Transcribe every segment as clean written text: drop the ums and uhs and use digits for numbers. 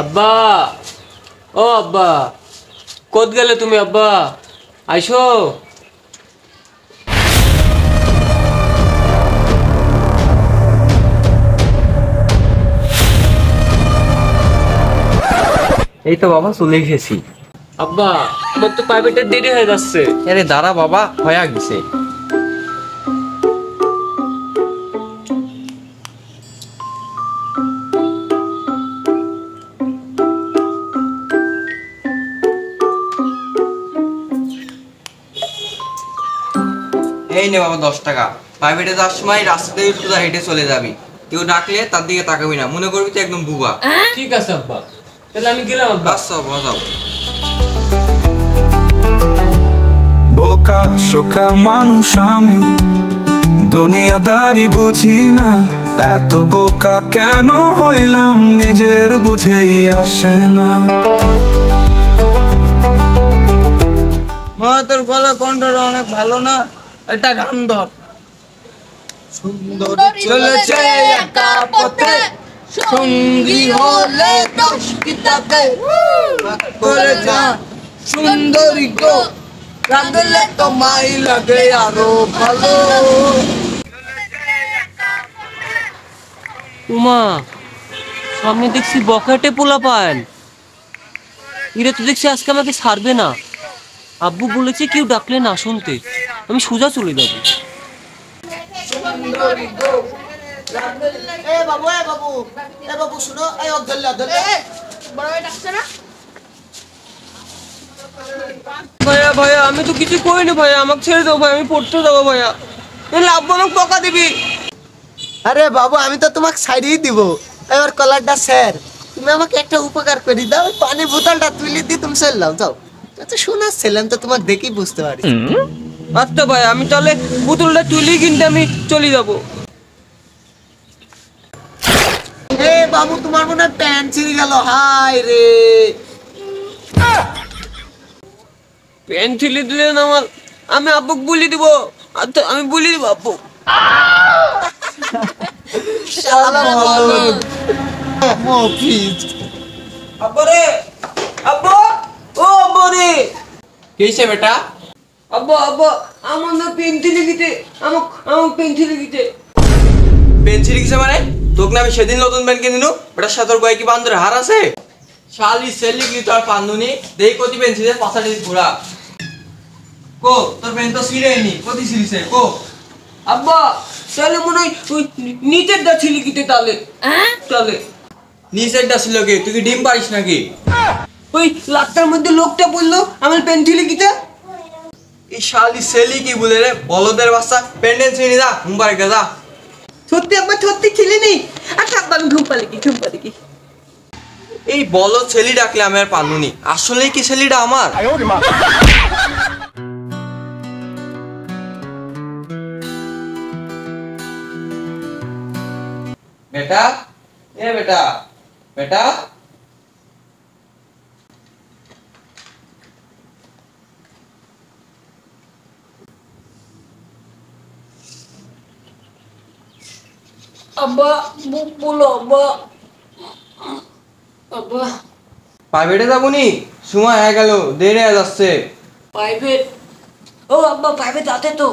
আব্বা, ও আব্বা, কত গেলে তুমি আব্বা? আইসো। এই তো বাবা চলে গেছি। আব্বা, আমার তো প্রাইভেটের দেরি হয়ে যাচ্ছে। আরে দাঁড়া বাবা, হয়ে গেছে। এই নে বাবা 10 টাকা। প্রাইভেটে যাওয়ার সময় রাস্তাতে সোজা হেঁটে চলে যাবি। কেউ ডাকলে তার দিকে তাকাবি না, মনে করবি তুই একদম বুবা। ঠিক আছে আব্বা, তাহলে আমি গেলাম আব্বা। আচ্ছা বাবা যাও। বোকা শোকা মানুষ আমি, দুনিয়াদারি বুঝি না। এত বোকা কেন হইলাম, নিজের বুঝেই আসে না। মা তোর গলা কণ্ঠটা অনেক ভালো না, একটা গান ধর। সুন্দরী চলেছে একা পথে, সঙ্গী হলে 10টি তাকে করে যা। সুন্দরী গো, লাগলে তোমায় লাগে আরো ভালো। উমা, সামনে দেখছি বখাটে পোলা পান। এরা তো দেখছি আজকে আমাকে ছাড়বে না। আব্বু বলেছে কেউ ডাকলে না শুনতে, আমি সোজা চলে যাবো। সুন্দরী গো, এ বাবু এ বাবু এ বাবু শুনো, এই অদল্লা অদল্লা বড় ভাই ডাকছে না? ভাইয়া ভাইয়া, আমি তো কিছু করিনি ভাইয়া, আমাকে ছেড়ে দাও ভাই, আমি পড়তে যাবো ভাইয়া। নাহলে আব্বু আমাকে বকা দিবি। আরে বাবু, আমি তো তোমাকে ছাড়িয়ে দিব। এবার কলারটা স্যার, তুমি আমাকে একটা উপকার করে দাও, ওই পানির বোতলটা তুলে দিয়ে তুমি চললাম। যাও, আচ্ছা শোনাচ্ছিলাম তো, তোমাকে দেখেই বুঝতে পারি। আচ্ছা ভাই, আমি তাহলে বোতলটা তুলি কিনতে আমি চলে যাবো। এ বাবু, তোমার মনে হয় প্যান্ট ছিঁড়ে গেল। হায় রে, পেন ঠেলে দিলেন আমার, আমি আব্বুকে বলে দিব। আচ্ছা আমি বলে দিব আব্বু। শালা বলদ। মফিজ। আব্বু রে, আব্বু, ও আব্বু রে। কি হইছে বেটা? আব্বু আব্বু, আমার না পেন ঠেলে গেছে, আমার পেন ঠেলে গেছে। পেন্সিল কিসে মানে? তোকে না আমি সেদিন নতুন পেন কিনে দিনু, ওটা সাথর কয়েক কি বান্দরে হার আছে? শালি সেলি কি তোর পান্দুনি দেই কতি পেন্সিলের পাশাটি ঘোরা। কো তোর পেন তো ছিঁড়েনি, কতি ছিঁড়িছে কো? আব্বা, তাহলে মনে হয় ওই নিচেরটা ছিলি কিতে তাহলে। তাহলে নিচেরটা ছিল কি? তুই কি ডিম পারিস নাকি? ওই লাটটার মধ্যে লোকটা বললো আমার পেন ঠেলে কিতে। এই শালি সেলি কি বলে রে বলদের বাচ্চা, পেন্ডেন্ট ছিঁড়ি যা মুম্বাই যা। সত্যি আব্বা, সত্যি ঠেলে নেই। আচ্ছা আব্বা, আমি ঘুম পালে কি। এই বলদ ছেলি ডাকলে আমি আর পান্দুনি, আসলেই কি ছেলিটা আমার? বেটা, এ বেটা, বেটা। আব্বা, বলো আব্বা। আব্বা, প্রাইভেটে যাবনি, সময় হয়ে গেল, দেরি হয়ে যাচ্ছে। প্রাইভেট? ও আব্বা, প্রাইভেট আছে তো।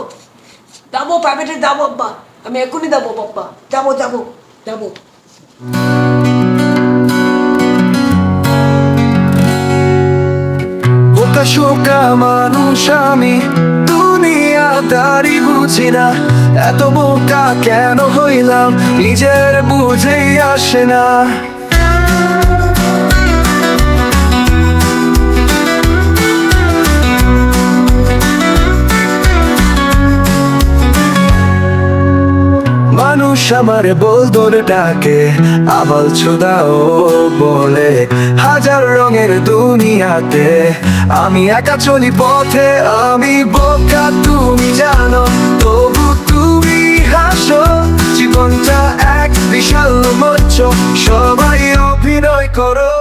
যাবো, প্রাইভেটে যাবো আব্বা, আমি এখনই যাবো আব্বা। যাবো যাবো যাবো। বোকা শোকা মানুষ আমি, দুনিয়াদারি বুঝি না। এত বোকা কেন হইলাম, নিজের বুঝেই আসে না। মানুষ আমার বলদর ডাকে, আবাল চোদাও বলে। হাজার রঙের দুনিয়াতে আমি একা চলি পথে। আমি বোকা তুমি জানো, তবু তুমি হাসো। জীবনটা এক বিশাল মঞ্চ, সবাই অভিনয় করো।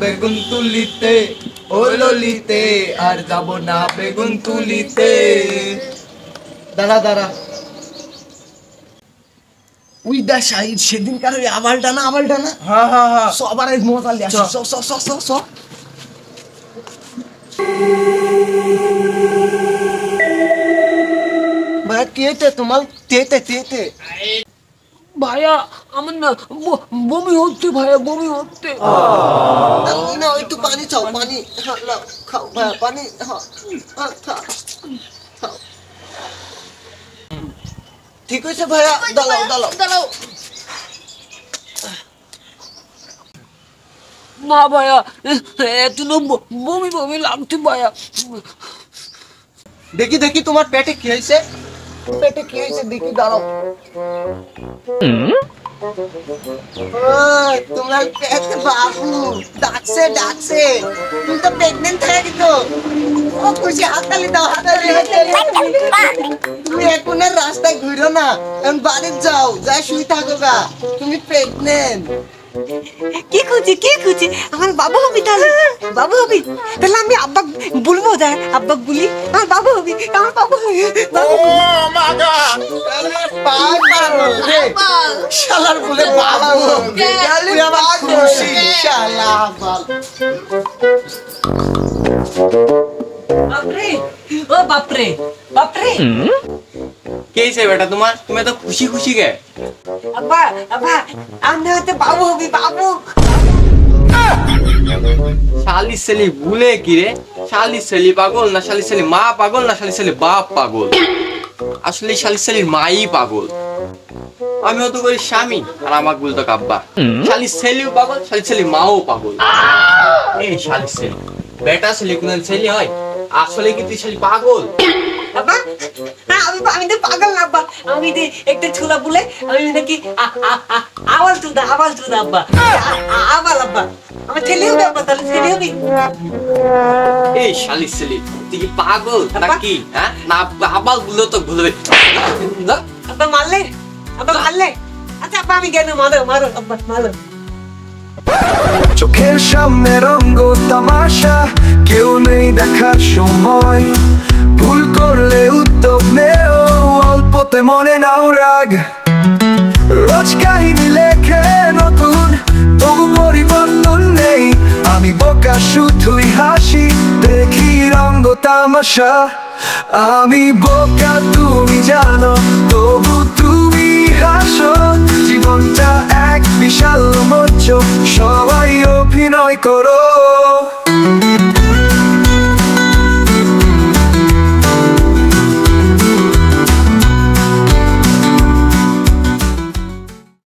বেগুন তুলিতে ও ললিতে আর যাব না বেগুন তুলিতে। দাঁড়া দাঁড়া, উই দা শাহিদ সেদিনকার ওই আবালটা না হ্যাঁ হ্যাঁ হ্যাঁ সবার আজ মজা লিয়ে আসি। চ ভাই কি হইতে তোমার? তেতে ভাইয়া আমার না বমি হচ্ছে ভাইয়া, বমি হচ্ছে। না একটু পানি চাও, পানি হ্যাঁ, নাও, খাও ভাই পানি। হ্যাঁ, খাও। ঠিক হয়েছে ভাইয়া, দাঁড়াও। না ভাইয়া, এত বমি বমি লাগছে ভাইয়া। দেখি তোমার পেটে কি হয়েছে, দেখি, দাঁড়াও। তোমার পেটে বাবু ডাকছে। তুমি তো প্রেগনেন্ট হয়ে গেছো। ও খুশি, হাততালি দাও, হাততালি। তুমি এখন আর রাস্তায় ঘুরো না, এখন বাড়ি যাও, যা শুই থাকো গা, তুমি প্রেগনেন্ট। কি খুঁজি আমার বাবু হবি, তাহলে আমি আব্বা বলবো, দেখ আব্বা বলি আমার বাবু হবি। শালার বলে বাবু, তুই আমার খুশি শালা বাল। বাপরে কে হইছে বেটা তোমার? তুমি এত খুশি খুশি কে? আব্বা আমি হয়তো বাবু হবি, বাবু। শালি সেলি ভুলে কি রে? শালি সেলি পাগল না শালি সেলি মা পাগল না শালি সেলি বাপ পাগল? আসলে শালি সেলির মাই পাগল। আমিও তো করি স্বামী আর আমাকে বলতো কাব্বা। শালি সেলিও পাগল, শালি সেলি মাও পাগল। এই শালি সেলি বেটা সেলি কোন সেলি হয়? আসলে কি তুই শালি পাগল? আব্বা আমি তো পাগল না আব্বা, আমি একটা ছোলা বলে আমি নাকি আওয়াল চুদা আব্বা, আওয়াল আব্বা। আমার ছেলে হবে আব্বা, তাহলে ছেলে হবে। এই শালি সেলি তুই কি পাগল নাকি? হ্যাঁ না আবাল বললো তো ভুলবে। আব্বা মারলে। আচ্ছা আব্বা আমি কেন মারো আব্বা, মারো। চোখের সামনে রঙ্গ তামাশা, কেউ নেই দেখার সময়। ভুল করলে উদ্যোগ নেও, অল্পতে মনে নাও রাগ। রোজ কাহিনী লেখে নতুন, তবু পরিবর্তন নেই। আমি বোকা শুধুই হাসি, দেখি রঙ্গ তামাশা। আমি বোকা তুমি জানো, তবু তুমি হাসো। জীবনটা এক বিশাল মঞ্চ, সবাই অভিনয় করো।